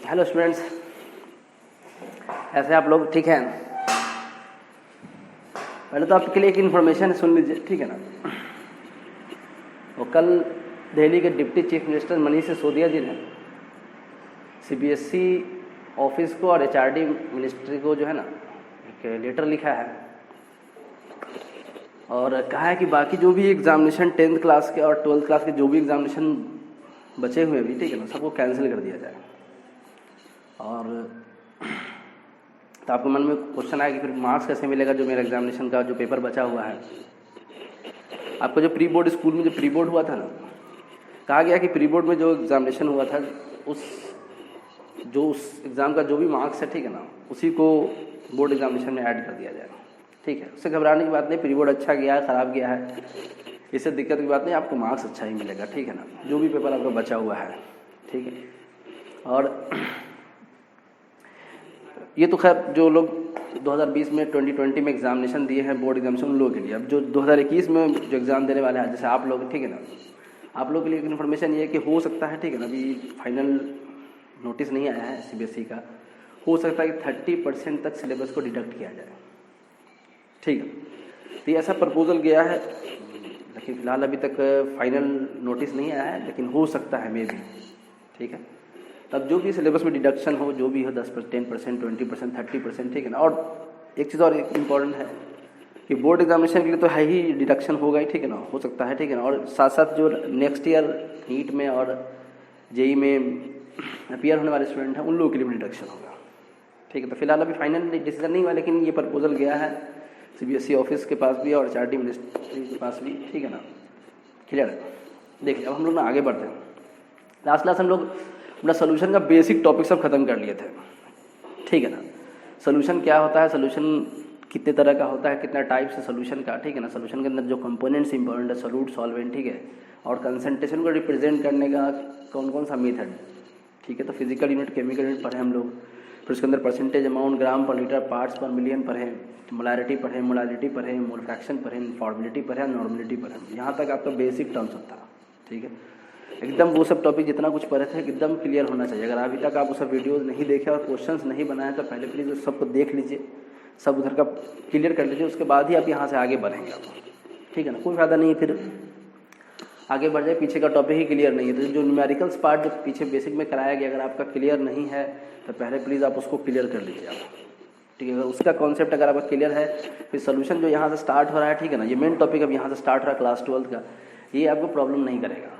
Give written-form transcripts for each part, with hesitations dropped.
Hello students, ऐसे आप लोग ठीक हैं? पहले तो आपके लिए एक इन्फॉर्मेशन सुन लीजिए, ठीक है ना। वो कल दिल्ली के deputy chief minister Manish Sisodia ji ने सीबीएसई ऑफिस को और एचआरडी मिनिस्ट्री को जो है ना एक लेटर लिखा है और कहा है कि बाकी जो भी एग्जामिनेशन 10th क्लास के और 12th क्लास के जो भी एग्जामिनेशन बचे हुए भी, ठीक है ना, सबको कैंसिल कर दिया जाए। और तो आपके मन में क्वेश्चन आया कि फिर मार्क्स कैसे मिलेगा जो मेरा एग्जामिनेशन का जो पेपर बचा हुआ है। आपका जो प्री बोर्ड स्कूल में जो प्री बोर्ड हुआ था ना, कहा गया कि प्री बोर्ड में जो एग्जामिनेशन हुआ था उस एग्ज़ाम का जो भी मार्क्स है, ठीक है ना, उसी को बोर्ड एग्जामिनेशन में ऐड कर दिया जाए। ठीक है, उससे घबराने की बात नहीं। प्री बोर्ड अच्छा गया है, ख़राब गया है, इससे दिक्कत की बात नहीं। आपको मार्क्स अच्छा ही मिलेगा, ठीक है ना, जो भी पेपर आपका बचा हुआ है। ठीक है। और ये तो खैर जो लोग 2020 में 2020 में एग्जामिनेशन दिए हैं बोर्ड एग्जामिनेशन, उन लोगों के लिए। अब जो 2021 में जो एग्ज़ाम देने वाले हैं, जैसे आप लोग, ठीक है ना, आप लोगों के लिए इन्फॉर्मेशन ये है कि हो सकता है, ठीक है ना, अभी फाइनल नोटिस नहीं आया है सीबीएसई का, हो सकता है कि 30% तक सिलेबस को डिडक्ट किया जाए। ठीक है, तो ये ऐसा प्रपोजल गया है, लेकिन फिलहाल अभी तक फाइनल नोटिस नहीं आया है, लेकिन हो सकता है मे भी। ठीक है, तब जो भी सिलेबस में डिडक्शन हो, जो भी हो, 10%, 20%, 30%, ठीक है ना। और एक चीज़ और इम्पॉर्टेंट है कि बोर्ड एग्जामिनेशन के लिए तो है ही डिडक्शन होगा ही, ठीक है ना, हो सकता है, ठीक है ना। और साथ साथ जो नेक्स्ट ईयर नीट में और जेई में अपीयर होने वाले स्टूडेंट हैं, उन लोगों के लिए भी डिडक्शन होगा। ठीक है, तो फिलहाल अभी फाइनल डिसीजन नहीं हुआ, लेकिन ये प्रपोजल गया है सीबीएसई ऑफिस के पास भी और एचआरडी मिनिस्ट्री के पास भी, ठीक है ना। क्लियर है? देखिए, अब हम लोग ना आगे बढ़ते हैं। लास्ट क्लास हम लोग अपना सोल्यूशन का बेसिक टॉपिक सब खत्म कर लिए थे, ठीक है ना। सोल्यूशन क्या होता है, सोल्यूशन कितने तरह का होता है, कितना टाइप्स है सोल्यूशन का, ठीक है ना। सोल्यूशन के अंदर जो कंपोनेंट्स इंपॉर्टेंट है, सोल्यूट, सॉल्वेंट, ठीक है, और कंसंट्रेशन को रिप्रेजेंट करने का कौन कौन सा मेथड, ठीक है। तो फिजिकल यूनिट, केमिकल यूनिट पढ़े हम लोग, फिर उसके अंदर परसेंटेज, अमाउंट, ग्राम पर लीटर, पार्ट्स पर मिलियन पढ़े, मोलारिटी पढ़े, मोलालिटी पढ़े, मोल फ्रैक्शन पढ़े, फॉर्मेलिटी पढ़े, नॉर्मलिटी पढ़े। यहाँ तक आपका बेसिक टर्म्स होता है, ठीक है। एकदम वो सब टॉपिक जितना कुछ पढ़े थे एकदम क्लियर होना चाहिए। अगर अभी तक आप वो सब वीडियोस नहीं देखे और क्वेश्चंस नहीं बनाए तो पहले प्लीज़ उस सबको देख लीजिए, सब उधर का क्लियर कर लीजिए, उसके बाद ही आप यहाँ से आगे बढ़ेंगे आप, ठीक है ना। कोई फ़ायदा नहीं है फिर आगे बढ़ जाए, पीछे का टॉपिक ही क्लियर नहीं है। तो जो न्यूमेरिकल्स पार्ट जो पीछे बेसिक में कराया गया, अगर आपका क्लियर नहीं है तो पहले प्लीज़ आप उसको क्लियर कर लीजिए आप, ठीक है। अगर उसका कॉन्सेप्ट अगर आपका क्लियर है, फिर सोल्यूशन जो यहाँ से स्टार्ट हो रहा है, ठीक है ना, ये मेन टॉपिक अब यहाँ से स्टार्ट हो रहा है क्लास 12th का, ये आपको प्रॉब्लम नहीं करेगा,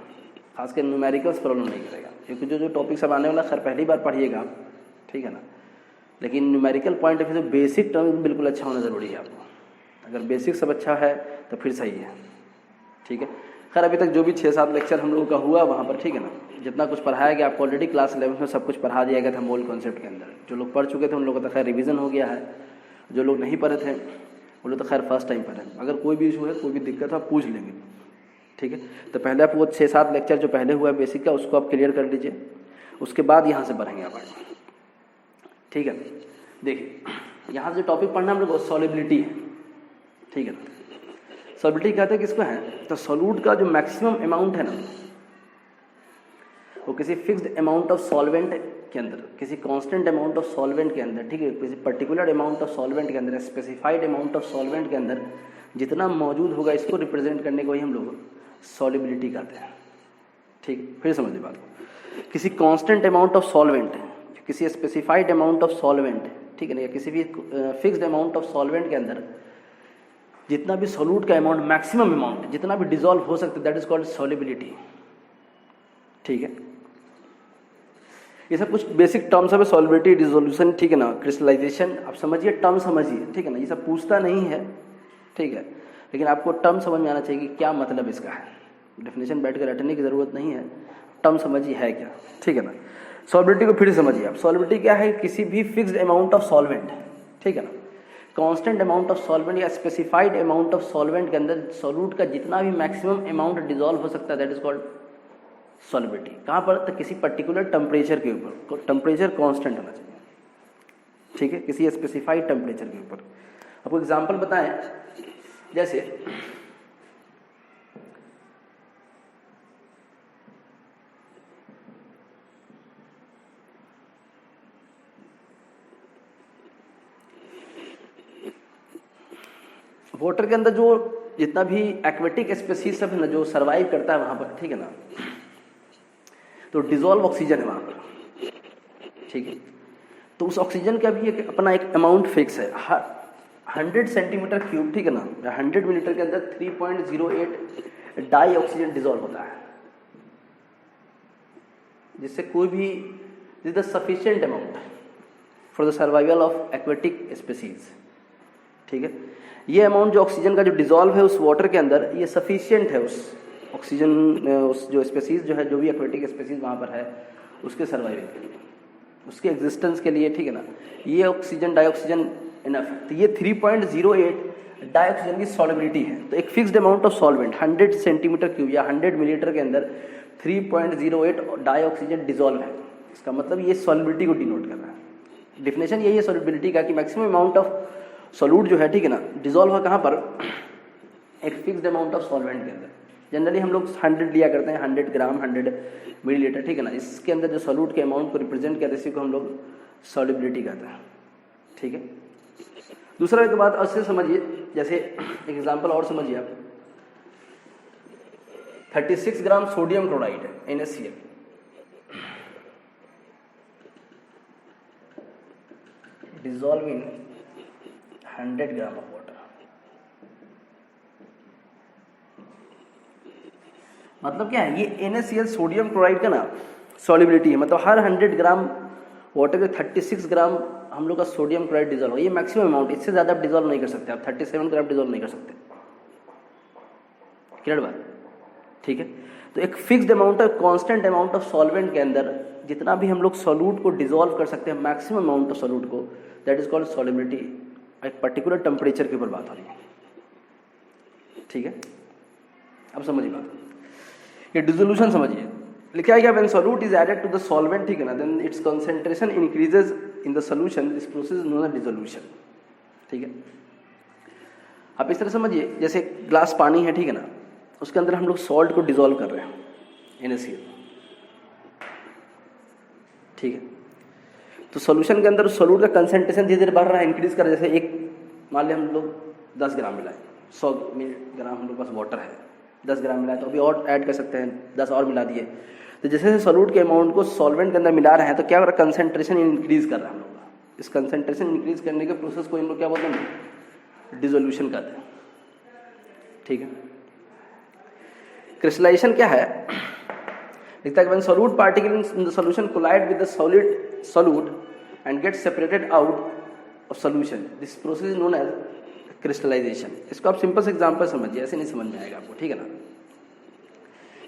खासकर न्यूमेरिकल्स प्रॉब्लम नहीं करेगा, क्योंकि जो टॉपिक सब आने वाला खैर पहली बार पढ़िएगा आप, ठीक है ना। लेकिन न्यूमेरिकल पॉइंट ऑफ व्यू से बेसिक टर्म बिल्कुल अच्छा होना ज़रूरी है आपको। अगर बेसिक सब अच्छा है तो फिर सही है, ठीक है। खैर अभी तक जो भी 6-7 लेक्चर हम लोगों का हुआ वहाँ पर, ठीक है ना, जितना कुछ पढ़ाया गया आपको ऑलरेडी क्लास 11 में सब कुछ पढ़ा दिया गया था मोल कॉन्सेप्ट के अंदर। जो लोग पढ़ चुके थे उन लोगों का तो खैर रिवीजन हो गया है, जो लोग नहीं पढ़े थे वो लोग तो खैर फर्स्ट टाइम पढ़े। अगर कोई भी इशू है, कोई भी दिक्कत है, आप पूछ लेंगे, ठीक है। तो पहले आप वो 6-7 लेक्चर जो पहले हुआ है बेसिक का, उसको आप क्लियर कर लीजिए, उसके बाद यहाँ से बढ़ेंगे आप आगे, ठीक है। देखिए, यहाँ से जो टॉपिक पढ़ना हम लोग सॉल्युबिलिटी है, ठीक है ना। सॉल्युबिलिटी कहते हैं किसको है, तो सॉल्यूट का जो मैक्सिमम अमाउंट है ना, वो किसी फिक्स्ड अमाउंट ऑफ सॉल्वेंट के अंदर, किसी कांस्टेंट अमाउंट ऑफ सॉल्वेंट के अंदर, ठीक है, किसी पर्टिकुलर अमाउंट ऑफ सॉल्वेंट के अंदर, स्पेसिफाइड अमाउंट ऑफ सॉल्वेंट के अंदर जितना मौजूद होगा, इसको रिप्रेजेंट करने को ही हम लोग सॉल्युबिलिटी कहते हैं, ठीक। फिर समझिए बात को, किसी कांस्टेंट अमाउंट ऑफ सॉल्वेंट, किसी स्पेसिफाइड अमाउंट ऑफ सॉल्वेंट, ठीक है ना, या किसी भी फिक्स्ड अमाउंट ऑफ सॉल्वेंट के अंदर जितना भी सॉल्यूट का अमाउंट, मैक्सिमम अमाउंट जितना भी डिसॉल्व हो सकता है, दैट इज कॉल्ड सॉल्युबिलिटी, ठीक है। ये सब कुछ बेसिक टर्म्स है, सॉल्युबिलिटी, डिसोल्यूशन, ठीक है ना, क्रिस्टलाइजेशन, आप समझिए, टर्म समझिए, ठीक है ना। ये सब पूछता नहीं है, ठीक है, लेकिन आपको टर्म समझ में आना चाहिए कि क्या मतलब इसका है। डेफिनेशन बैठ कर रटने की ज़रूरत नहीं है, टर्म समझिए है क्या, ठीक है ना। सॉल्युबिलिटी को फिर समझिए आप। सॉल्युबिलिटी क्या है, किसी भी फिक्स्ड अमाउंट ऑफ सॉल्वेंट, ठीक है ना, कांस्टेंट अमाउंट ऑफ सॉल्वेंट या स्पेसिफाइड अमाउंट ऑफ सॉल्वेंट के अंदर सॉल्यूट का जितना भी मैक्सिमम अमाउंट डिसॉल्व हो सकता है, दैट इज कॉल्ड सॉल्युबिलिटी। कहाँ पर, तो किसी पर्टिकुलर टेम्परेचर के ऊपर, टेम्परेचर कांस्टेंट होना चाहिए, ठीक है, किसी स्पेसिफाइड टेम्परेचर के ऊपर। आपको एग्जांपल बताएं, जैसे वाटर के अंदर जो जितना भी एक्वेटिक स्पेसीज सब है ना, जो सर्वाइव करता है वहाँ पर, ठीक है ना, तो डिजोल्व ऑक्सीजन है वहाँ पर, ठीक है। तो उस ऑक्सीजन का भी एक अपना एक अमाउंट फिक्स है, 100 सेंटीमीटर क्यूब, ठीक है ना, 100 मिलीलीटर के अंदर 3.08 डाई ऑक्सीजन डिजोल्व होता है, जिससे कोई भी is the sufficient amount for the survival of aquatic species, ठीक है। ये अमाउंट जो ऑक्सीजन का जो डिजोल्व है उस वाटर के अंदर, ये सफिशिएंट है उस ऑक्सीजन, उस जो स्पेसीज जो है, जो भी एक्वेटिक स्पेसीज वहाँ पर है, उसके सर्वाइवल के लिए, उसके एग्जिस्टेंस के लिए, ठीक है ना। ये ऑक्सीजन डाइऑक्सीजन इनफ है। तो ये 3.08 डाइऑक्सीजन की सॉल्युबिलिटी है। तो एक fixed amount of solvent 100 centimetre cube या 100 मिलीलीटर के अंदर 3.08 डाइऑक्सीजन डिजोल्व है। इसका मतलब ये सॉल्युबिलिटी को डिनोट कर रहा है। डिफिनेशन यही है सॉल्युबिलिटी का कि मैक्सिमम अमाउंट ऑफ सोल्यूट जो है, ठीक है ना, डिजोल्व है कहाँ पर, एक फिक्स्ड अमाउंट ऑफ सॉल्वेंट के अंदर। जनरली हम लोग 100 लिया करते हैं, 100 ग्राम 100 मिलीलीटर, ठीक है ना। इसके अंदर जो सोल्यूट के अमाउंट को रिप्रेजेंट करते हैं, इसी को हम लोग सॉल्युबिलिटी कहते हैं, ठीक है। दूसरा के बाद अच्छे समझिए, जैसे एग्जांपल और समझिए आप, 36 ग्राम सोडियम क्लोराइड है NaCl, dissolve in 100 gram of water. मतलब क्या है, ये NaCl सोडियम क्लोराइड का ना सॉल्युबिलिटी है। मतलब हर 100 ग्राम वाटर में 36 ग्राम हम लोग का सोडियम क्लोराइड डिजोल्व हो। ये मैक्सिमम अमाउंट, इससे ज़्यादा आप डिजोल्व नहीं कर सकते, आप 37 ग्राम डिजोल्व नहीं कर सकते। क्लियर बात, ठीक है। तो एक fixed amount of constant amount of solvent के अंदर जितना भी हम लोग सोल्यूट को डिजोल्व कर सकते हैं, मैक्सिमम अमाउंट ऑफ सोल्यूट को, दैट इज कॉल्ड सॉल्युबिलिटी। एक पर्टिकुलर टेम्परेचर के ऊपर बात हो रही है, ठीक है। अब समझिए बात, ये डिसोल्यूशन समझिए। लिखा गया when solute is added to the solvent, ठीक है ना, then its concentration increases in the solution, this process is known as dissolution, ठीक है। आप इस तरह समझिए, जैसे ग्लास पानी है, ठीक है ना, उसके अंदर हम लोग सॉल्ट को डिसॉल्व कर रहे हैं NaCl, ठीक है। तो सॉल्यूशन के अंदर सोल्यूट का कंसंट्रेशन धीरे धीरे बढ़ रहा है, इंक्रीज कर रहा है। जैसे एक मान लिया हम लोग 10 ग्राम मिलाए, 100 ग्राम हम लोग पास वाटर है, 10 ग्राम मिलाए, तो अभी और ऐड कर सकते हैं, 10 और मिला दिए। तो जैसे जैसे सोल्यूट के अमाउंट को सॉल्वेंट के अंदर मिला रहे हैं, तो क्या हो रहा है, कंसंट्रेशन इंक्रीज कर रहा है हम लोग का। इस कंसंट्रेशन इंक्रीज करने के प्रोसेस को हम लोग क्या बोलते हैं, डिसोल्यूशन कहते हैं, ठीक है। क्रिस्टलाइजेशन क्या है, लिखता है when solute particle in the solution collide with the solid solute and get separated out of solution, this process is known as crystallization. इसको आप सिंपल से एग्जांपल समझिए, ऐसे नहीं समझ में आएगा आपको, ठीक है ना।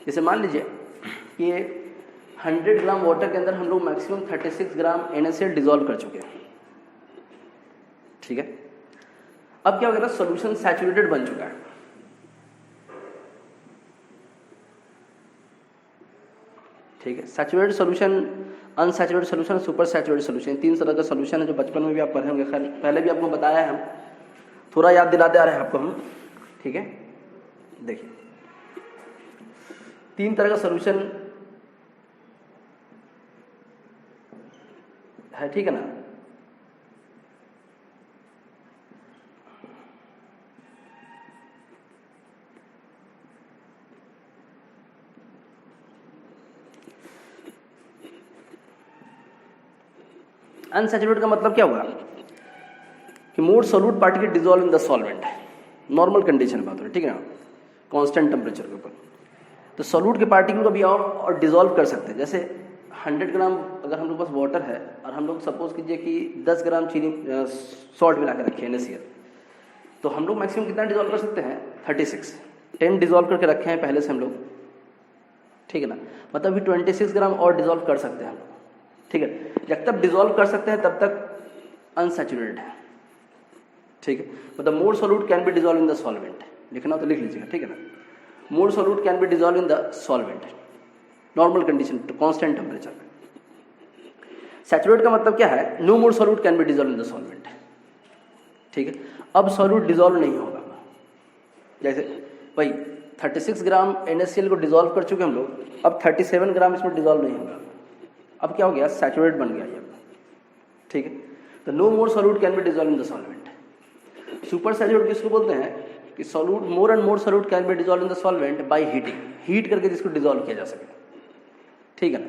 जैसे मान लीजिए कि 100 ग्राम वाटर के अंदर हम लोग मैक्सिमम 36 ग्राम NaCl डिजोल्व कर चुके हैं, ठीक है। अब क्या हो गया, सॉल्यूशन सैचुरेटेड बन चुका है, ठीक है। Saturated solution, unsaturated solution, super saturated solution, 3 तरह का सॉल्यूशन है जो बचपन में भी आप पढ़े होंगे, खैर पहले भी आपको बताया है, हम थोड़ा याद दिलाते आ रहे हैं आपको हम, ठीक है। देखिए 3 तरह का सॉल्यूशन है, ठीक है ना। अनसैचुरेटेड का मतलब क्या हुआ कि मोर solute particle dissolve in the solvent, normal condition बात हो रही है, ठीक है ना, कांस्टेंट टेम्परेचर के ऊपर। तो सोल्यूट के पार्टिकल को भी और डिजोल्व कर सकते हैं। जैसे 100 ग्राम अगर हम लोग पास वाटर है और हम लोग सपोज कीजिए कि 10 ग्राम चीनी सॉल्ट मिला कर रखे हैं NaCl, तो हम लोग मैक्सिमम कितना डिजोल्व कर सकते हैं, 36, 10 डिजोल्व करके रखे हैं पहले से हम लोग, ठीक है ना। मतलब अभी 26 ग्राम और डिजोल्व कर सकते हैं हम लोग, ठीक है। जब तक डिजोल्व कर सकते हैं तब तक अनसैचुरेटेड है, ठीक है। मतलब more solute can be dissolve in the solvent, लिखना तो लिख लीजिएगा, ठीक है ना। More solute can be dissolve in the solvent, normal condition, constant temperature में। सैचुरेट का मतलब क्या है, no more solute can be dissolve in the solvent, ठीक है। अब सोल्यूट डिजोल्व नहीं होगा, जैसे भाई 36 ग्राम NaCl को डिजोल्व कर चुके हम लोग, अब 37 ग्राम इसमें डिजोल्व नहीं होगा। अब क्या हो गया, सैचुरेट बन गया ये, ठीक है। तो no more solute can be dissolve in the solvent. Super saturate किसको बोलते हैं कि solute more and more solute can be dissolve in the solvent by heating, heat करके जिसको डिजॉल्व किया जा सके, ठीक है ना।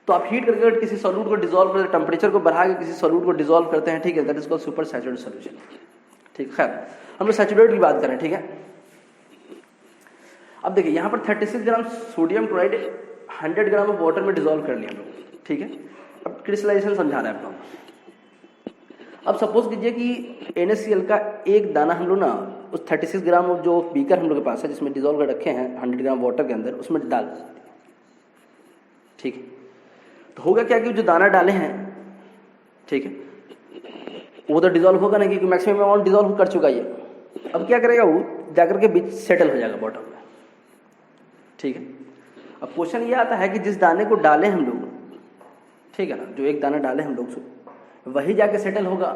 तो आप हीट करके अगर किसी सॉल्यूट को डिजॉल्व करते, टेम्परेचर को बढ़ा के किसी सॉल्यूट को डिजॉल्व करते हैं, ठीक है, that is called super saturated solution, ठीक। खैर हम लोग सैचुरेट की बात करें, ठीक है। अब देखिए यहाँ पर 36 gram sodium chloride 100 gram of water में डिजॉल्व कर लिया हम लोग, ठीक है। अब क्रिस्टलाइजेशन समझाना है आपको। अब सपोज कीजिए कि NaCl का एक दाना हम लोग ना उस 36 ग्राम जो बीकर हम लोग के पास है जिसमें डिजॉल्व कर रखे हैं 100 ग्राम वाटर के अंदर, उसमें डाल, ठीक है। तो होगा क्या कि जो दाना डाले हैं, ठीक है, वो तो डिजॉल्व होगा नहीं क्योंकि मैक्सिमम अमाउंट डिजॉल्व कर चुका है। अब क्या करेगा वो, जाकर के बीच सेटल हो जाएगा बॉटम में, ठीक है। अब क्वेश्चन ये आता है कि जिस दाने को डाले हम लोग, ठीक है ना, जो एक दाना डाले हम लोग वही जाके सेटल होगा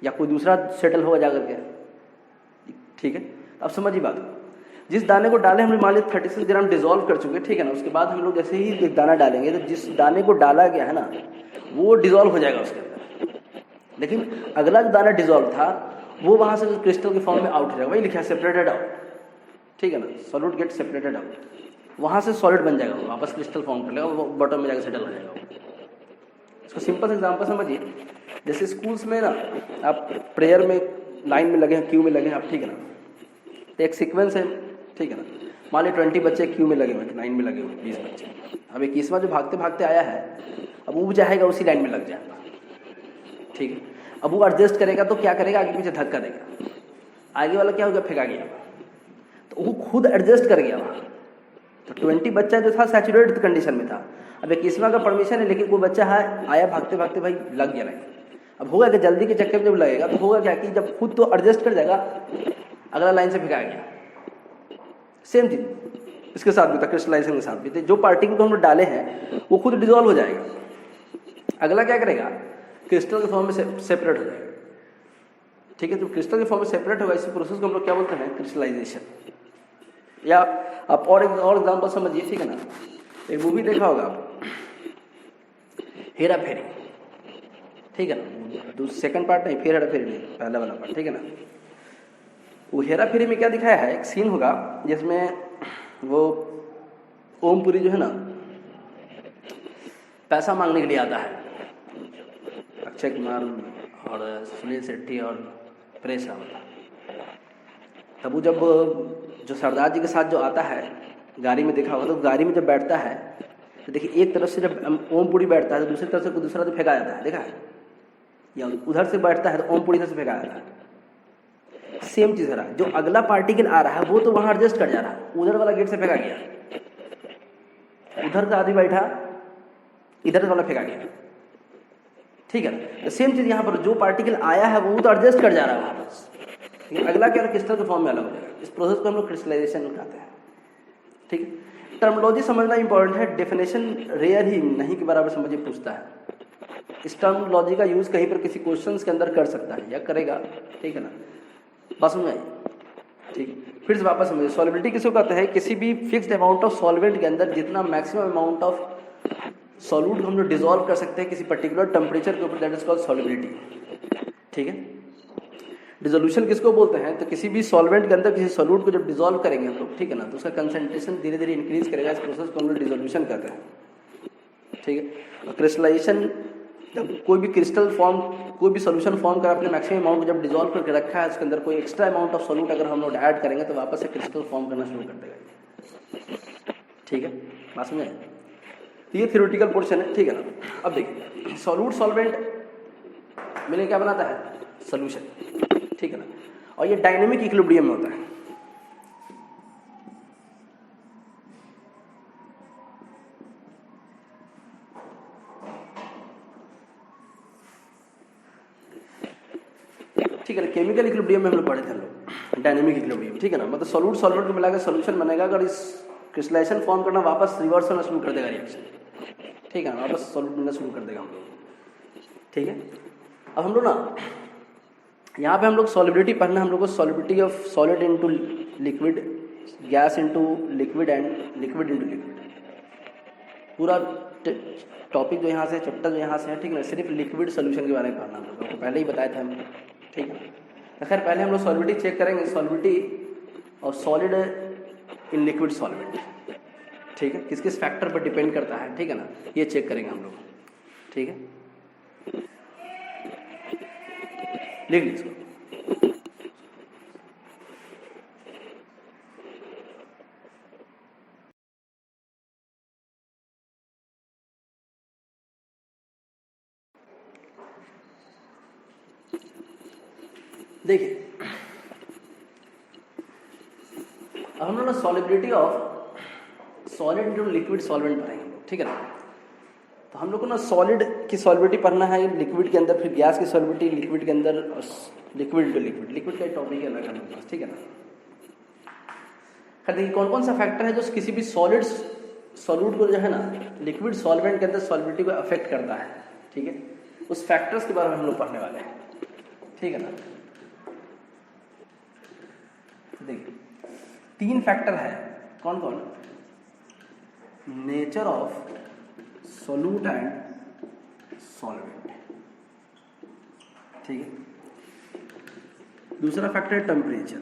या कोई दूसरा सेटल होगा जाकर के, ठीक है। अब समझिए बात, जिस दाने को डाले हम मान लीजिए 36 ग्राम डिजॉल्व कर चुके, ठीक है ना। उसके बाद हम लोग जैसे ही एक दाना डालेंगे तो जिस दाने को डाला गया है ना वो डिजॉल्व हो जाएगा उसके अंदर, लेकिन अगला जो दाना डिजॉल्व था वो वहां से क्रिस्टल के फॉर्म में आउट हो जाएगा, वही लिखा है सेपरेटेड आउट, ठीक है ना, सॉल्यूट गेट सेपरेटेड आउट, वहां से सॉलिड बन जाएगा, वापस क्रिस्टल फॉर्म कर लेगा, वो बॉटम में जाकर सेटल हो जाएगा। इसको सिंपल से एग्जांपल समझिए, जैसे स्कूल्स में ना आप प्रेयर में लाइन में लगे हैं, क्यू में लगे हैं आप, ठीक है ना। तो एक सीक्वेंस है, ठीक है ना, मान लीजिए 20 बच्चे क्यू में लगे हुए, लाइन में लगे हुए 20 बच्चे। अब 21वां जो भागते भागते आया है, अब वो चाहेगा उसी लाइन में लग जाएगा, ठीक है। अब वो एडजस्ट करेगा तो क्या करेगा, आगे पीछे धक्का देगा, आगे वाला क्या हो गया, फेंका गया, तो वो खुद एडजस्ट कर गया वहाँ। तो 20 बच्चा जो था सैचुरेटेड कंडीशन में था, अब 21वां का परमिशन है लेकिन कोई बच्चा है आया भागते भागते भाई लग गया लाइन। अब होगा कि जल्दी के चक्कर में जब लगेगा तो होगा क्या कि जब खुद तो एडजस्ट कर जाएगा, अगला लाइन से फेंका गया। सेम चीज इसके साथ भी था, क्रिस्टलाइजेशन के साथ भी थे। जो पार्टिकल को हम लोग डाले हैं वो खुद डिजॉल्व हो जाएगा, अगला क्या करेगा, क्रिस्टल के फॉर्म में सेपरेट हो जाएगा, ठीक है। तो क्रिस्टल के फॉर्म में सेपरेट होगा, इसी प्रोसेस को हम लोग क्या बोलते हैं, क्रिस्टलाइजेशन। या आप और एग्जाम्पल समझिए, ठीक है ना। एक मूवी देखा होगा आप, हेरा फेरी, ठीक है ना, सेकंड पार्ट नहीं, हेरा फेरी नहीं, पहला वाला पार्ट, ठीक है ना। वो हेरा फेरी में क्या दिखाया है, एक सीन होगा जिसमें वो ओमपुरी जो है ना पैसा मांगने के लिए आता है, अक्षय कुमार और सुनील शेट्टी और प्रेस रावल। तब वो जब जो सरदार जी के साथ जो आता है गाड़ी में, देखा होगा तो गाड़ी में जब बैठता है तो देखिए एक तरफ से जब ओमपुरी बैठता है तो दूसरी तरफ से दूसरा तो फेंका जाता है, देखा है, या उधर से बैठता है तो ओमपुरी इधर से फेंका जाता है। सेम चीज है, जो अगला पार्टिकल आ रहा है वो तो वहां एडजस्ट कर जा रहा है, उधर वाला गेट से फेंका गया, उधर का आदमी बैठा, इधर वाला फेंका गया, ठीक है। सेम चीज यहाँ पर, जो पार्टिकल आया है वो तो एडजस्ट कर जा रहा है वहां पर, लेकिन अगला क्या क्रिस्टल के फॉर्म में अलग हो जाएगा। इस प्रोसेस को हम लोग क्रिस्टलाइजेशन कहते हैं, ठीक है। टर्मिनोलॉजी समझना इंपॉर्टेंट है, डेफिनेशन रेयर ही नहीं के बराबर समझिए पूछता है। इस टर्मिनोलॉजी का यूज कहीं पर किसी क्वेश्चंस के अंदर कर सकता है या करेगा, ठीक है ना, बस में, ठीक। फिर से वापस समझिए, सॉल्युबिलिटी किसको कहते हैं, किसी भी फिक्स्ड अमाउंट ऑफ सॉल्वेंट के अंदर जितना मैक्सिमम अमाउंट ऑफ सॉल्यूट को हम लोग डिजॉल्व कर सकते हैं किसी पर्टिकुलर टेम्परेचर के ऊपर, दैट इज कॉल्ड सॉल्युबिलिटी, ठीक है। डिसोल्यूशन किसको बोलते हैं, तो किसी भी सॉल्वेंट के अंदर किसी सॉल्यूट को जब डिजॉल्व करेंगे हम लोग, ठीक है ना, तो उसका कंसंट्रेशन धीरे धीरे इंक्रीज करेगा, इस प्रोसेस को हम लोग डिसोल्यूशन कहते हैं, ठीक है। और क्रिस्टलाइजेशन, जब कोई भी क्रिस्टल फॉर्म, कोई भी सोल्यूशन फॉर्म कर अपने मैक्सिमम अमाउंट को जब डिजॉल्व करके रखा है, उसके अंदर कोई एक्स्ट्रा अमाउंट ऑफ सॉल्यूट अगर हम लोग ऐड करेंगे तो वापस से क्रिस्टल फॉर्म करना शुरू कर देगा, ठीक है, बात समझ। तो ये थ्योरेटिकल पोर्शन है, ठीक है ना। अब देखिए, सॉल्यूट सॉल्वेंट मिलकर क्या बनाता है, सोल्यूशन, ठीक है ना। और ये डायनेमिक इक्विलिब्रियम में होता है, ठीक है। केमिकल इक्विलिब्रियम में हम लोग पढ़े थे हम लोग, डायनेमिक इक्विलिब्रियम, ठीक है ना। मतलब सॉल्यूट सॉल्वेंट को मिलाकर सॉल्यूशन बनेगा, अगर इस क्रिस्टलाइजेशन फॉर्म करना वापस रिवर्स होना शुरू कर देगा रिएक्शन, ठीक है ना, वापस सॉल्यूट मिलना शुरू कर देगा हम लोग, ठीक है। अब हम लोग ना यहाँ पे हम लोग सॉल्युबिलिटी पढ़ना, हम लोग को solubility of solid into liquid, gas into liquid and liquid into liquid, पूरा टॉपिक जो यहाँ से, चैप्टर जो यहाँ से है, ठीक है ना। सिर्फ लिक्विड सोल्यूशन के बारे में पढ़ना हम लोग को पहले ही बताया था हम, ठीक है। तो खैर पहले हम लोग सॉलिबिलिटी चेक करेंगे, सॉलिबिलिटी और सॉलिड इन लिक्विड सॉल्वेंट, ठीक है, किस किस फैक्टर पर डिपेंड करता है, ठीक है ना, ये चेक करेंगे हम लोग, ठीक है। लिख लीजिए इसको। देखिए अब हम लोग solubility of solid to liquid solvent पढ़ेंगे हम लोग, ठीक है ना। तो हम लोग को ना सॉलिड की सॉलिबिलिटी पढ़ना है लिक्विड के अंदर, फिर गैस की सॉलिबिलिटी लिक्विड के अंदर, और लिक्विड टू लिक्विड, लिक्विड का टॉपिक अलग है पास, ठीक है ना। खैर देखिए कौन कौन सा फैक्टर है जो किसी भी सॉलिड सॉल्यूट को जो है ना लिक्विड सॉल्वेंट के अंदर सॉलिबिलिटी को अफेक्ट करता है, ठीक है, उस फैक्टर्स के बारे में हम लोग पढ़ने वाले हैं, ठीक है ना। देखिए 3 फैक्टर है, कौन कौन, nature of solute and solvent, ठीक है। दूसरा फैक्टर है टेम्परेचर,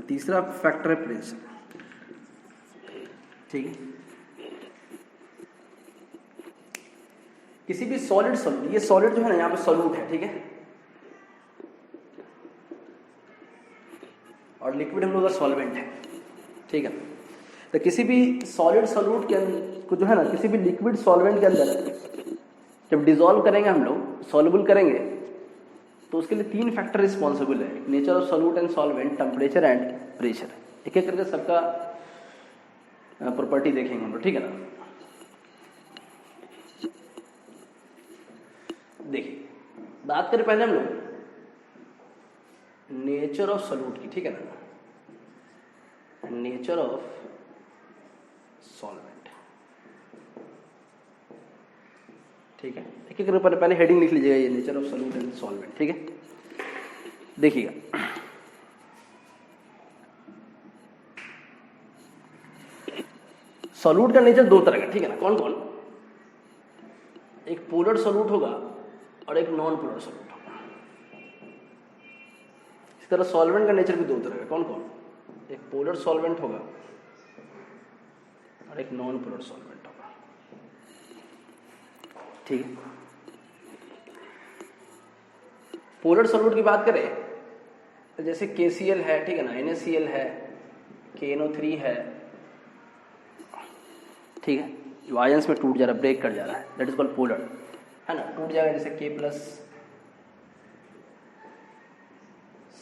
तीसरा फैक्टर है प्रेशर, ठीक है। किसी भी सॉलिड सॉल्यूट, ये सॉलिड जो है ना यहाँ पे सॉल्यूट है, ठीक है, और लिक्विड हम लोग का सॉल्वेंट है, ठीक है। तो किसी भी सॉलिड सॉल्यूट के को जो है ना किसी भी लिक्विड सॉल्वेंट के अंदर जब डिसॉल्व करेंगे हम लोग, सॉल्युबल करेंगे, तो उसके लिए 3 फैक्टर रिस्पॉन्सिबल है, nature of solute and solvent, temperature and pressure. एक एक करके सबका प्रॉपर्टी देखेंगे हम लोग, ठीक है ना। देखिए बात करें पहले हम लोग नेचर ऑफ सॉल्यूट की, ठीक है ना, नेचर ऑफ सॉल्वेंट, ठीक है। एक एक करके पहले हेडिंग लिख लीजिएगा, ये nature of solute and solvent, ठीक है। देखिएगा सॉल्यूट का नेचर 2 तरह का, ठीक है ना, कौन कौन, एक पोलर सॉल्यूट होगा और एक नॉन पोलर सॉल्यूट होगा। इस तरह सॉल्वेंट का नेचर भी 2 तरह का, कौन कौन, एक पोलर सॉल्वेंट होगा और एक नॉन पोलर सॉल्वेंट होगा, ठीक है। पोलर सॉल्यूट की बात करें तो जैसे KCl है, ठीक है ना, NaCl है, KNO3 है, ठीक है, जो आयंस में टूट जा रहा है, ब्रेक कर जा रहा है, दैट इज कॉल्ड पोलर, है ना, टूट जाएगा जैसे K+Cl-,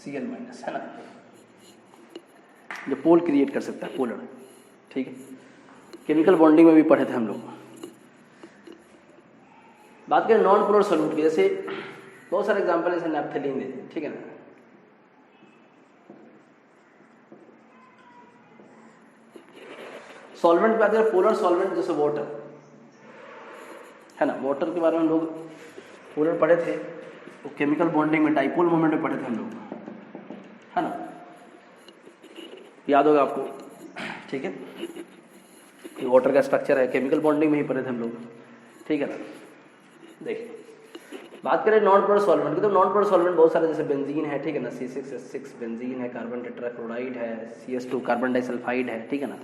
है ना, जो पोल क्रिएट कर सकता है, पोलर, ठीक है। केमिकल बॉन्डिंग में भी पढ़े थे हम लोग। बात करें नॉन पोलर सॉल्यूट की, जैसे बहुत सारे एग्जांपल जैसे नैप्थेलीन दे, ठीक है ना, सॉल्वेंट की बात करें पोलर सॉल्वेंट जैसे वाटर, है ना, वाटर के बारे में हम लोग पोलर पढ़े थे, वो केमिकल बॉन्डिंग में डाइपोल मोमेंट में पढ़े थे हम लोग, है ना, याद होगा आपको, ठीक है। ये वाटर का स्ट्रक्चर है, केमिकल बॉन्डिंग में ही पढ़े थे हम लोग, ठीक है ना। देखिए बात करें नॉन पोलर सॉल्वेंट की, तो नॉन पोलर सॉल्वेंट बहुत सारे जैसे बेंजीन है, ठीक है ना, C6H6 बेंजीन है, कार्बन टेट्राक्लोराइड है, CS2 कार्बन डाइसल्फाइड है, ठीक है ना,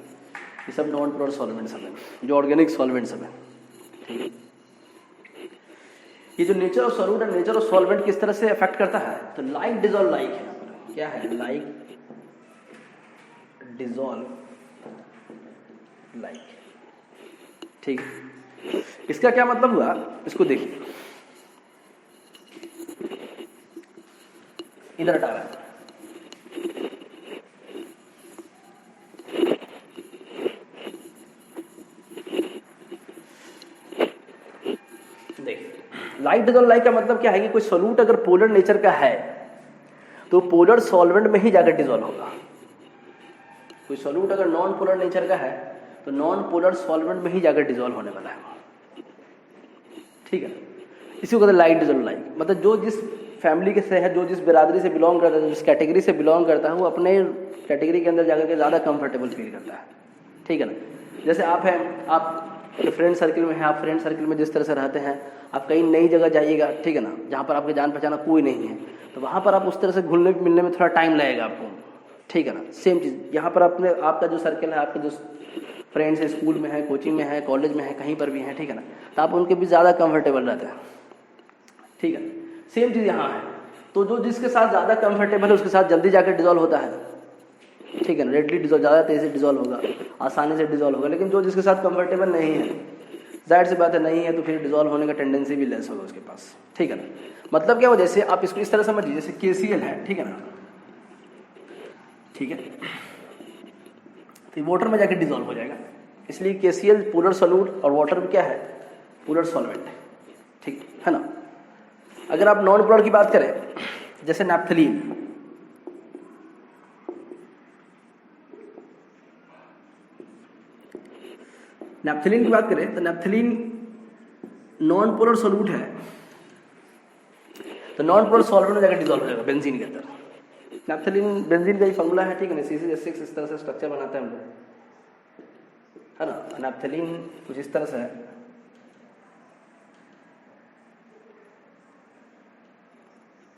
ये सब नॉन पोलर सॉल्वेंट सब है, जो ऑर्गेनिक सॉल्वेंट सब है, ठीक है। ये जो नेचर ऑफ सॉल्यूट और नेचर ऑफ सॉल्वेंट किस तरह से अफेक्ट करता है, तो लाइक डिजॉल्व लाइक है, क्या है, लाइक डिजॉल्व लाइक, ठीक है। इसका क्या मतलब हुआ, इसको देखिए, इधर हटा रहा है, देखिए लाइक डिजॉल्व लाइक का मतलब क्या है कि कोई सॉल्यूट अगर पोलर नेचर का है तो पोलर सॉल्वेंट में ही जाकर डिजॉल्व होगा। कोई सॉल्यूट अगर नॉन पोलर नेचर का है तो नॉन पोलर सॉल्वेंट में ही जाकर डिजॉल्व होने वाला है, ठीक है। इसी को कहते हैं लाइक डिजॉल्व लाइक, मतलब जो जिस फैमिली के से है, जो जिस बिरादरी से बिलोंग करता है, जिस कैटेगरी से बिलोंग करता है, वो अपने कैटेगरी के अंदर जाकर के ज़्यादा कंफर्टेबल फील करता है, ठीक है ना। जैसे आप हैं, आप तो फ्रेंड सर्किल में है, आप फ्रेंड सर्किल में जिस तरह से रहते हैं, आप कहीं नई जगह जाइएगा, ठीक है ना, जहाँ पर आपके जान पहचाना कोई नहीं है, तो वहाँ पर आप उस तरह से घुलने मिलने में थोड़ा टाइम लगेगा आपको, ठीक है ना। सेम चीज़ यहाँ पर अपने आपका जो सर्किल है, आपके जो फ्रेंड्स है, स्कूल में है, कोचिंग में है, कॉलेज में है, कहीं पर भी हैं, ठीक है ना, तो आप उनके भी ज़्यादा कंफर्टेबल रहते हैं, ठीक है। सेम चीज़ यहाँ है, तो जो जिसके साथ ज़्यादा कंफर्टेबल है उसके साथ जल्दी जाकर डिजॉल्व होता है, ठीक है ना, रेडली डिजॉल्व, ज़्यादा तेज़ी से डिजॉल्व होगा, आसानी से डिजॉल्व होगा। लेकिन जो जिसके साथ कंफर्टेबल नहीं है, जाहिर सी बात है नहीं है, तो फिर डिजॉल्व होने का टेंडेंसी भी लेस होगा उसके पास, ठीक है ना। मतलब क्या हो, जैसे आप इसको इस तरह समझिए, जैसे KCl है, ठीक है ना, ठीक है, तो वाटर में जाकर डिजॉल्व हो जाएगा, इसलिए KCl पोलर सॉल्यूट और वाटर में क्या है, पोलर सॉल्वेंट है, ठीक है ना। अगर आप नॉन पोलर की बात करें, जैसे नैप्थलीन, नैप्थलीन की बात करें तो नैप्थलीन नॉन पोलर सॉल्यूट है, तो नॉन पोलर सॉल्वेंट में जाकर डिजॉल्व हो जाएगा बेंजीन के अंदर। नैप्थलीन बेंजीन का ही फॉर्मूला है, ठीक है ना, CH6 इस तरह से स्ट्रक्चर बनाते हैं हम लोग, है ना। नैप्थलीन कुछ इस तरह से है,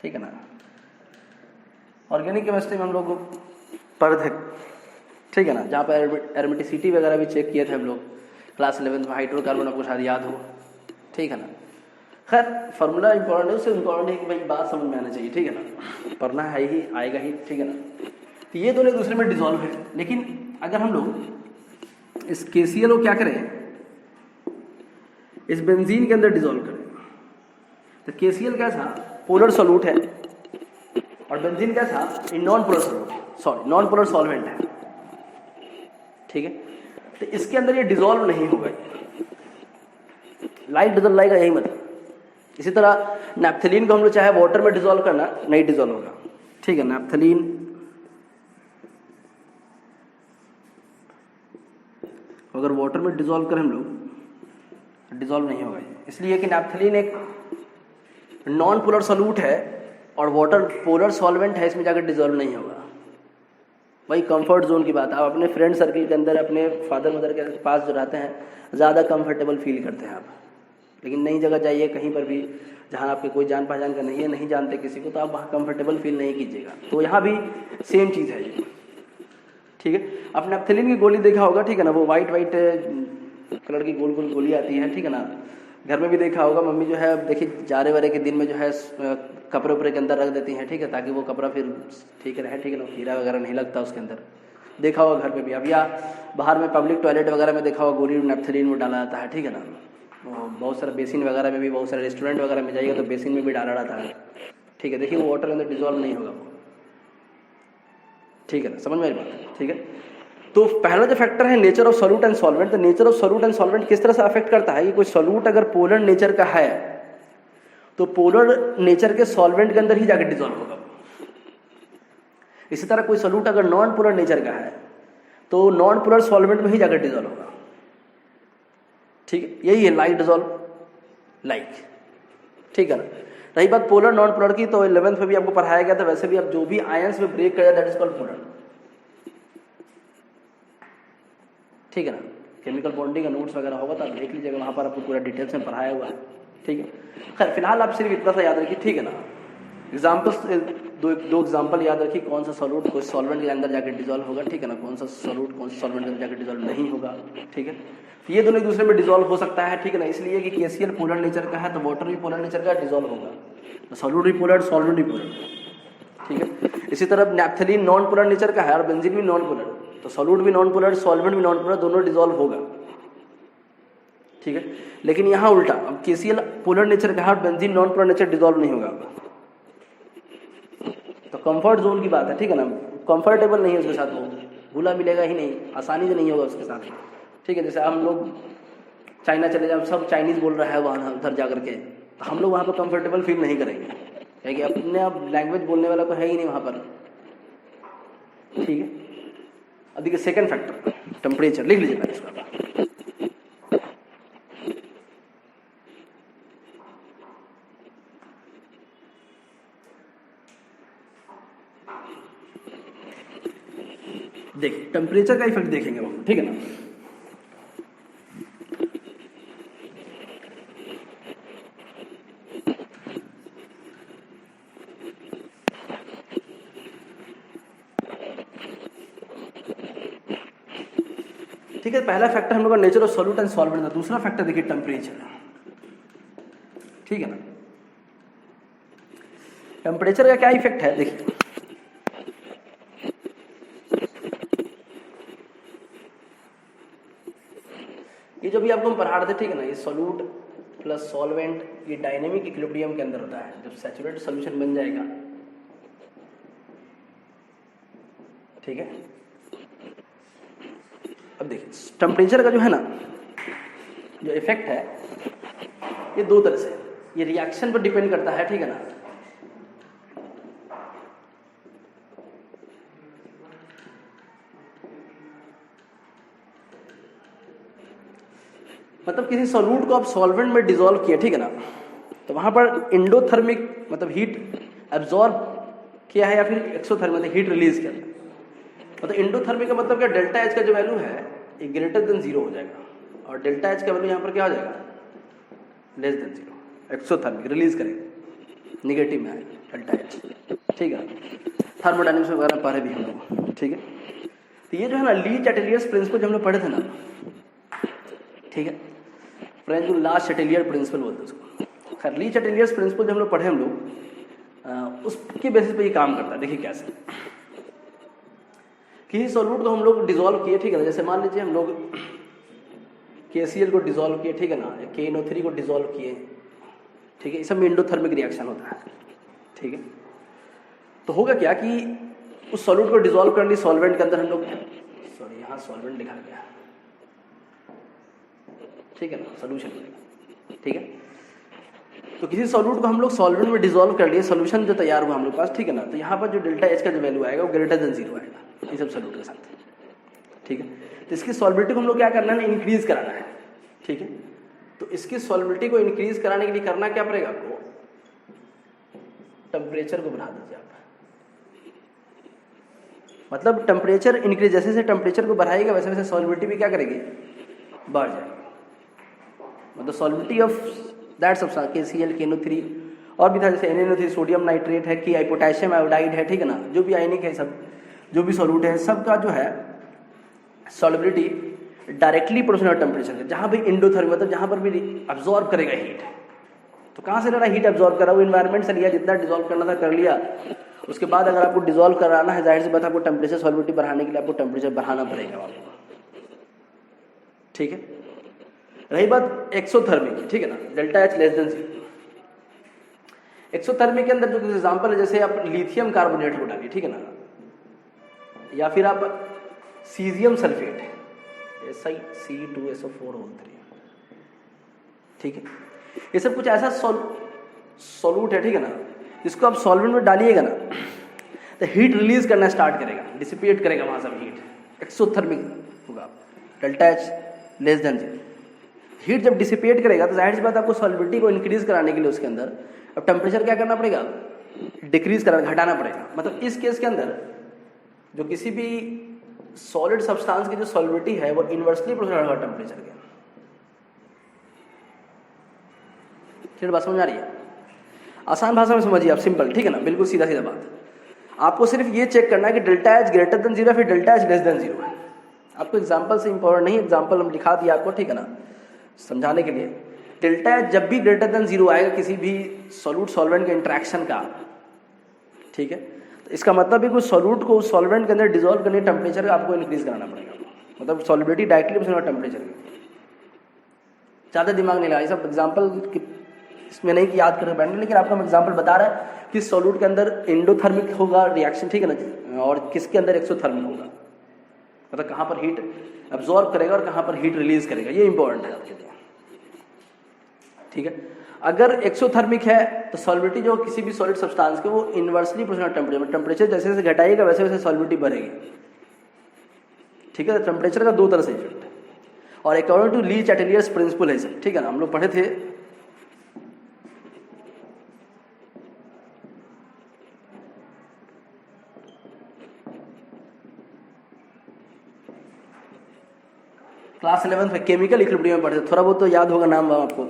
ठीक है ना। ऑर्गेनिक केमिस्ट्री में हम लोग पढ़े थे, ठीक है ना, जहाँ पर एरोमेटिसिटी वगैरह भी चेक किए थे हम लोग क्लास 11 में, हाइड्रोकार्बन आपको शायद याद हो, ठीक है ना। खैर फार्मूला इंपॉर्टेंट है, उससे इंपॉर्टेंट है कि भाई बात समझ में आना चाहिए, ठीक है ना, पढ़ना है ही, आएगा ही, ठीक है ना। तो ये दोनों एक दूसरे में डिजॉल्व है, लेकिन अगर हम लोग इस KCl को क्या करें, इस बेंजीन के अंदर डिजॉल्व करें, तो KCl क्या था, पोलर सॉल्यूट है, और बेंजीन क्या था, non polar solute, sorry non polar solvent है, ठीक है। तो इसके अंदर ये डिजॉल्व नहीं होगा, लाइट डिजॉल्व लाएगा, यही मतलब। इसी तरह नैप्थलीन को हम लोग चाहे वाटर में डिजॉल्व करना, नहीं डिजॉल्व होगा, ठीक है। नैप्थलीन अगर वाटर में डिजॉल्व करें हम लोग, डिजॉल्व नहीं होगा, इसलिए कि नैप्थलीन एक नॉन पोलर सॉल्यूट है और वाटर पोलर सॉल्वेंट है, इसमें जाकर डिजॉल्व नहीं होगा। वही कंफर्ट जोन की बात है, आप अपने फ्रेंड सर्किल के अंदर, अपने फादर मदर के पास जो रहते हैं, ज़्यादा कंफर्टेबल फील करते हैं आप। लेकिन नई जगह जाइए, कहीं पर भी जहाँ आपके कोई जान पहचान का नहीं है, नहीं जानते किसी को, तो आप वहाँ कंफर्टेबल फील नहीं कीजिएगा। तो यहाँ भी सेम चीज़ है ये, ठीक है। आपने नैप्थलीन की गोली देखा होगा, ठीक है ना, वो वाइट कलर की गोल गोल गोली आती है, ठीक है ना। घर में भी देखा होगा, मम्मी जो है देखिए जारे वारे के दिन में जो है कपड़े उपड़े के अंदर रख देती हैं, ठीक है, ताकि वो कपड़ा फिर ठीक रहे, ठीक है ना, कीड़ा वगैरह नहीं लगता उसके अंदर। देखा होगा घर पे भी, अब या बाहर में पब्लिक टॉयलेट वगैरह में देखा होगा, गोली नैप्थलीन वो डाला जाता है, ठीक है ना। बहुत सारा बेसिन वगैरह में भी, बहुत सारे रेस्टोरेंट वगैरह में जाइएगा तो बेसिन में भी डाला रहता है, ठीक है। देखिए वो वाटर के अंदर डिजॉल्व नहीं होगा वो, ठीक है ना, समझ में आई बात, ठीक है। तो पहला जो फैक्टर है nature of solute and solvent, तो nature of solute and solvent किस तरह से अफेक्ट करता है कि कोई सॉल्यूट अगर पोलर नेचर का है तो पोलर नेचर के सॉल्वेंट के अंदर ही जाकर डिजॉल्व होगा। इसी तरह कोई सॉल्यूट अगर नॉन पोलर नेचर का है तो नॉन पोलर सॉल्वेंट में ही जाकर डिजॉल्व होगा, ठीक है। यही है लाइक डिजॉल्व लाइक, ठीक है ना। रही बात पोलर नॉन पोलर की, तो 11th में भी आपको पढ़ाया गया था, वैसे भी अब जो भी आयंस में ब्रेक कर जाए दैट इज कॉल्ड पोलर, ठीक है ना। केमिकल बॉन्डिंग का नोट्स वगैरह होगा तो आप देख लीजिएगा, वहाँ पर आपको पूरा डिटेल्स में पढ़ाया हुआ है, ठीक है। खैर फिलहाल आप सिर्फ इतना सा याद रखिए, ठीक है ना। एग्जाम्पल्स दो एग्जाम्पल याद रखिए, कौन सा सॉल्यूट कोई सॉल्वेंट के अंदर जाकर डिजॉल्व होगा, ठीक है ना, कौन सा सॉल्यूट कौन सा सॉल्वेंट के अंदर जाकर डिजॉल्व नहीं होगा, ठीक है। ये दोनों एक दूसरे में डिजॉल्व हो सकता है, ठीक है ना, इसलिए कि KCl पोलर नेचर का है तो वाटर भी पोलर नेचर का डिजॉल्व होगा, तो सॉल्यूट भी पोलर, सॉल्वेंट भी पोलर, ठीक है। इसी तरह नैप्थलीन नॉन पोलर नेचर का है और बेंजीन भी नॉन पोलर, तो सॉल्यूट भी नॉन पोलर, सॉल्वेंट भी नॉन पोलर, दोनों डिजॉल्व होगा, ठीक है। लेकिन यहाँ उल्टा, अब KCl पोलर नेचर का है और benzene non polar nature, dissolve नहीं होगा। तो कंफर्ट जोन की बात है, ठीक है ना, कंफर्टेबल नहीं है उसके साथ, वो घुला मिलेगा ही नहीं, आसानी से नहीं होगा उसके साथ, ठीक है। जैसे हम लोग चाइना चले जाए, सब चाइनीज़ बोल रहा है वहाँ उधर जा करके, तो हम लोग वहाँ पर कंफर्टेबल फील नहीं करेंगे, क्योंकि अपने आप लैंग्वेज बोलने वाला को है ही नहीं वहाँ पर, ठीक है। अब देखिए सेकेंड फैक्टर टेम्परेचर, लिख लीजिए पहले इसका। देखिए टेम्परेचर का इफेक्ट देखेंगे हम, ठीक है ना। ठीक है, पहला फैक्टर हम लोग का nature of solute and solvent था। दूसरा फैक्टर देखिए टेम्परेचर, ठीक है ना। टेम्परेचर का क्या इफेक्ट है देखिए, ये जो भी आपको हम पढ़ा रहे थे, ठीक है ना, ये सॉल्यूट प्लस सॉल्वेंट ये डायनेमिक इक्विलिब्रियम के अंदर होता है। जब सैचुरेटेड सॉल्यूशन बन जाएगा, ठीक है। अब देखिए टेम्परेचर का जो है ना जो इफेक्ट है ये दो तरह से, ये रिएक्शन पर डिपेंड करता है, ठीक है ना। मतलब किसी सॉल्यूट को आप सॉल्वेंट में डिसॉल्व किए, ठीक है ना, तो वहां पर एंडोथर्मिक मतलब हीट एब्जॉर्ब किया है या फिर एक्सोथर्मिक मतलब हीट रिलीज किया है। मतलब एंडोथर्मिक का मतलब क्या, डेल्टा एच का जो वैल्यू है ये ग्रेटर देन जीरो हो जाएगा, और डेल्टा एच का वैल्यू यहाँ पर क्या हो जाएगा, less than zero. Exothermic release करेगा, निगेटिव में आएगा डेल्टा एच, ठीक है। थर्मोडायनेमिक्स वगैरह पढ़े भी हम लोग, ठीक है। तो ये जो है ना ली चैटेलियर्स प्रिंसिपल जो हम लोग पढ़े थे ना, ठीक है, फ्रेंच जो लास्ट चैटेलियर प्रिंसिपल बोलते हैं उसको। खैर ली चैटेलियर्स प्रिंसिपल जो हम लोग पढ़े हम लोग उसके बेसिस पे ये काम करता है। देखिए कैसे, किसी सॉल्यूट को हम लोग डिसॉल्व किए, ठीक है ना, जैसे मान लीजिए हम लोग KCl को डिसॉल्व किए, ठीक है ना, या KNO3 को डिसॉल्व किए, ठीक है, इस सब में एंडोथर्मिक रिएक्शन होता है, ठीक है। तो होगा क्या कि उस सॉल्यूट को डिसॉल्व करने सॉल्वेंट के अंदर हम लोग, सॉरी यहाँ सॉल्वेंट लिखा गया, ठीक है ना, सोल्यूशन मिलेगा, ठीक है। तो किसी सॉल्यूट को हम लोग सॉल्वेंट में डिसॉल्व कर लिए, सोल्यूशन जो तैयार हुआ हम लोग पास, ठीक है ना, तो यहाँ पर जो डेल्टा एच का जो वैल्यू आएगा वो ग्रेटर देन जीरो आएगा ये सब सॉल्यूट के साथ, ठीक है। तो इसकी सॉल्बिलिटी को हम लोग क्या करना है, इंक्रीज कराना है, ठीक है। तो इसकी सॉल्बिलिटी को इंक्रीज कराने के लिए करना क्या पड़ेगा आपको, टेम्परेचर को बढ़ा दीजिए आप। मतलब टेम्परेचर इंक्रीज, जैसे जैसे टेम्परेचर को बढ़ाएगा वैसे वैसे सॉल्बिलिटी भी क्या करेगी, बढ़ जाएगी। मतलब solubility of that substance KCl KNO3 और भी था, जैसे NaNO3 सोडियम नाइट्रेट है, कि पोटेशियम आयोडाइड है, ठीक है ना, जो भी आयनिक है, सब जो भी सॉल्यूट है सबका जो है सॉल्बिलिटी डायरेक्टली प्रोपोर्शनल टेम्परेचर है। जहाँ भी एंडोथर्मिक मतलब जहाँ पर भी अब्जॉर्ब करेगा हीट, तो कहाँ से ले रहा है हीट अब्जॉर्ब करा, वो इन्वायरमेंट से लिया, जितना डिसॉल्व करना था कर लिया। उसके बाद अगर आपको डिसॉल्व कराना है, जाहिर सी बात आपको टेम्परेचर सॉल्बिलिटी बढ़ाने के लिए आपको टेम्परेचर बढ़ाना पड़ेगा आपको, ठीक है। रही बात एक्सोथर्मिक की, ठीक है ना, delta H less than zero. Exothermic के अंदर जो एग्जांपल है, जैसे आप लिथियम कार्बोनेट को डालिए, ठीक है ना, या फिर आप सीजियम सल्फेट Si2SO4O3, ठीक है, ये सब कुछ ऐसा सॉल्यूट है, ठीक है ना, जिसको आप सॉल्वेंट में डालिएगा ना तो हीट रिलीज करना स्टार्ट करेगा, डिसिपेट करेगा वहां से हीट, एक्सोथर्मिक होगा, delta H less than zero. Heat जब डिसिपेट करेगा तो जाहिर सी बात आपको सॉल्बिलिटी को इंक्रीज कराने के लिए उसके अंदर अब टेम्परेचर क्या करना पड़ेगा, डिक्रीज करना, घटाना पड़ेगा। मतलब इस केस के अंदर जो किसी भी सॉलिड सब्सटेंस की जो सॉल्बिलिटी है वो इनवर्सली प्रोपोर्शनल होगा टेम्परेचर के। फिर बात समझ आ रही है, आसान भाषा में समझिए आप, सिंपल, ठीक है ना, बिल्कुल सीधा सीधा बात। आपको सिर्फ ये चेक करना है कि delta H greater than zero फिर delta H less than zero है। आपको एग्जांपल से इंपॉर्टेंट नहीं, एग्जांपल हम दिखा दिया आपको, ठीक है ना, समझाने के लिए। डेल्टा एच जब भी ग्रेटर देन जीरो आएगा किसी भी सॉल्यूट सॉल्वेंट के इंटरेक्शन का, ठीक है, तो इसका मतलब है कि सॉल्यूट को सॉल्वेंट के अंदर डिसॉल्व करने टेम्परेचर का आपको इंक्रीज कराना पड़ेगा। मतलब सॉल्युबिलिटी डायरेक्टली टेम्परेचर की, ज़्यादा दिमाग नहीं लगा, ये सब एग्जाम्पल इसमें नहीं कि याद करके बैठना, लेकिन आपको हम एग्जाम्पल बता रहा है कि सॉल्यूट के अंदर एंडोथर्मिक होगा रिएक्शन, ठीक है ना, और किसके अंदर एक्सोथर्मिक होगा, मतलब कहाँ पर हीट अब्जॉर्ब करेगा और कहाँ पर हीट रिलीज करेगा, ये इंपॉर्टेंट है आपके लिए, ठीक है। अगर एक्सोथर्मिक है तो सॉल्बिलिटी जो किसी भी सॉलिड सब्सटेंस के वो इनवर्सली प्रोपोर्शनल टेम्परेचर जैसे जैसे घटाएगा वैसे वैसे सॉल्बिलिटी बढ़ेगी, ठीक है। टेम्परेचर का दो तरह से इफेक्ट है और अकॉर्डिंग टू ली चैटेलियर्स प्रिंसिपल है सब, ठीक है ना, हम लोग पढ़े थे। क्लास 11 में केमिकल इक्विलिब्रियम में पढ़े थे, थोड़ा बहुत तो याद होगा नाम आपको,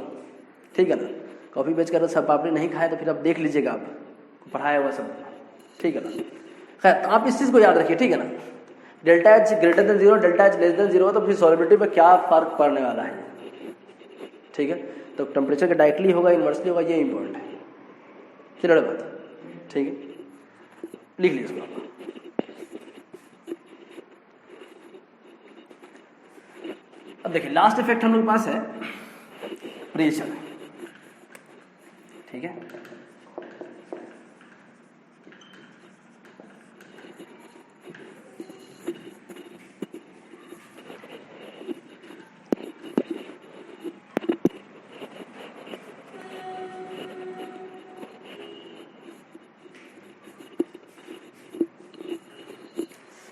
ठीक है ना। कॉफी बेच कर सब आपने नहीं खाया तो फिर आप देख लीजिएगा, आप पढ़ाया हुआ सब, ठीक है ना। खैर तो आप इस चीज़ को याद रखिए, ठीक है ना। Delta H greater than zero, delta H less than zero, तो फिर सॉलिबिलिटी पे क्या फर्क पड़ने वाला है, ठीक है। तो टेम्परेचर का डायरेक्टली होगा, इन्वर्सली होगा, ये इंपॉर्टेंट है। क्लियर बात, ठीक है, लिख लीजिए इसको। अब देखिए लास्ट इफेक्ट हम लोग के पास है प्रेशर, ठीक है।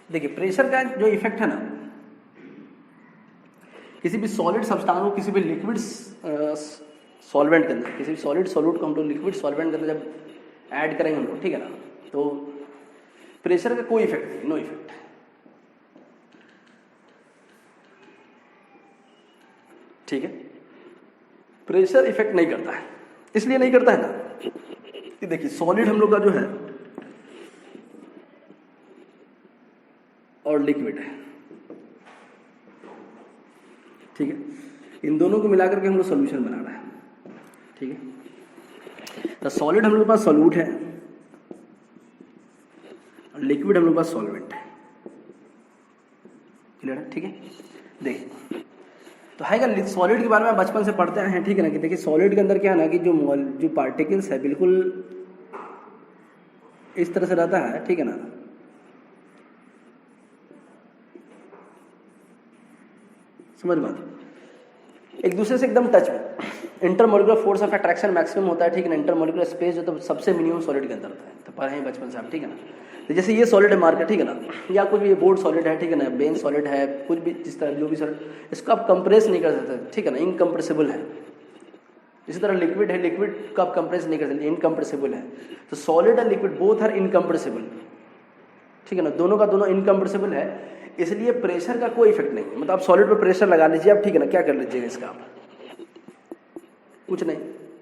देखिए प्रेशर का जो इफेक्ट है ना, किसी भी सॉलिड सब्सटेंस को किसी भी लिक्विड सॉल्वेंट के अंदर, किसी भी सॉलिड सॉल्यूट को हम लोग लिक्विड सॉल्वेंट के अंदर जब ऐड करेंगे हम लोग, ठीक है ना, तो प्रेशर का कोई इफेक्ट नहीं, नो इफेक्ट, ठीक है। प्रेशर इफेक्ट नहीं करता है, इसलिए नहीं करता है ना कि देखिए सॉलिड हम लोग का जो है और लिक्विड है, ठीक है, इन दोनों को मिलाकर के हम लोग सॉल्यूशन बना रहे हैं, ठीक है। तो सॉलिड हम लोग के पास सॉल्यूट है और लिक्विड हम लोग के पास सॉल्वेंट है, क्लियर है, ठीक है। देखिए तो है सॉलिड के बारे में बचपन से पढ़ते हैं, ठीक है ना, कि देखिए सॉलिड के अंदर क्या है ना कि जो पार्टिकल्स है बिल्कुल इस तरह से रहता है, ठीक है ना, समझ बात, एक दूसरे से एकदम टच में, intermolecular force of attraction maximum होता है, ठीक है ना, इंटरमोलिकुलर स्पेस जो तो सबसे मिनिमम सॉलिड के अंदर होता है, तो पढ़े हैं बचपन से आप, ठीक है ना। तो जैसे ये सॉलिड है मार्कर, ठीक है ना, या कुछ भी बोर्ड सॉलिड है, ठीक है ना, बेन सॉलिड है, कुछ भी जिस तरह जो भी सॉलिड, इसको आप कंप्रेस नहीं कर सकते, ठीक है ना, इनकम्प्रेसिबल है। इसी तरह लिक्विड है, लिक्विड को आप कंप्रेस नहीं कर सकते, इनकम्प्रेसिबल है। तो solid and liquid both are incompressible, ठीक है ना, दोनों का दोनों इनकम्प्रेसिबल है, इसलिए प्रेशर का कोई इफेक्ट नहीं है। मतलब आप सॉलिड पर प्रेशर लगा लीजिए आप, ठीक है ना, क्या कर लीजिएगा इसका आप, कुछ नहीं,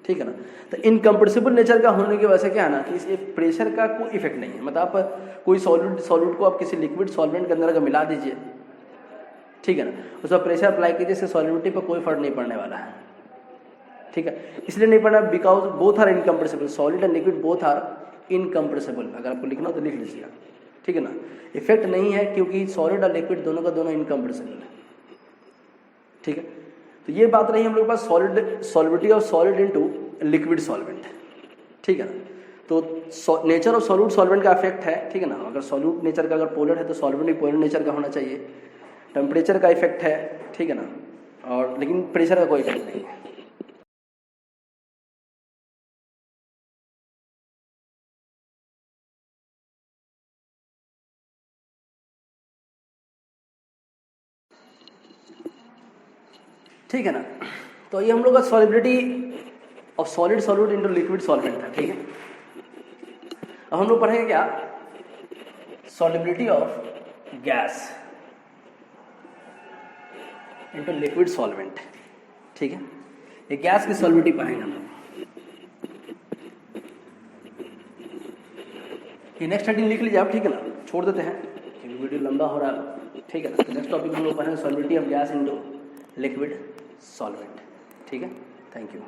ठीक है ना। तो इनकम्प्रेसिबल नेचर का होने की वजह से क्या है ना कि इस प्रेशर का कोई इफेक्ट नहीं है। मतलब आप कोई सॉलिड को आप किसी लिक्विड सॉल्वेंट के अंदर अगर मिला दीजिए, ठीक है ना, उस पर प्रेशर अप्लाई कीजिए, इससे सॉलिडिटी पर कोई फर्क नहीं पड़ने वाला है, ठीक है। इसलिए नहीं पड़ना because both are incompressible, solid and liquid both are incompressible. अगर आपको लिखना हो तो लिख लीजिएगा, ठीक है ना। इफेक्ट नहीं है क्योंकि सॉलिड और लिक्विड दोनों का दोनों इनकम्प्रेसिबल है, ठीक है। तो ये बात रही हम लोग के पास solid solubility of solid into liquid solvent, ठीक है ना। तो नेचर ऑफ सॉल्यूट सॉल्वेंट का इफेक्ट है, ठीक है ना। अगर सॉल्यूट नेचर का अगर पोलर है तो सॉल्वेंट भी पोलर नेचर का होना चाहिए। टेम्परेचर का इफेक्ट है, ठीक है ना, और लेकिन प्रेशर का कोई इफेक्ट नहीं है। ठीक है ना। तो ये हम लोग का solubility of solid solute into liquid solvent था, ठीक है। अब हम लोग पढ़ेंगे क्या, solubility of gas into liquid solvent, ठीक है। ये गैस की सॉलिबिलिटी पढ़ेंगे हम लोग। ये नेक्स्ट हेडिंग लिख लीजिए आप, ठीक है ना, छोड़ देते हैं क्योंकि वीडियो लंबा हो रहा है, ठीक है ना। नेक्स्ट टॉपिक हम लोग पढ़ेंगे solubility of gas into liquid solvent, ठीक है। Thank you.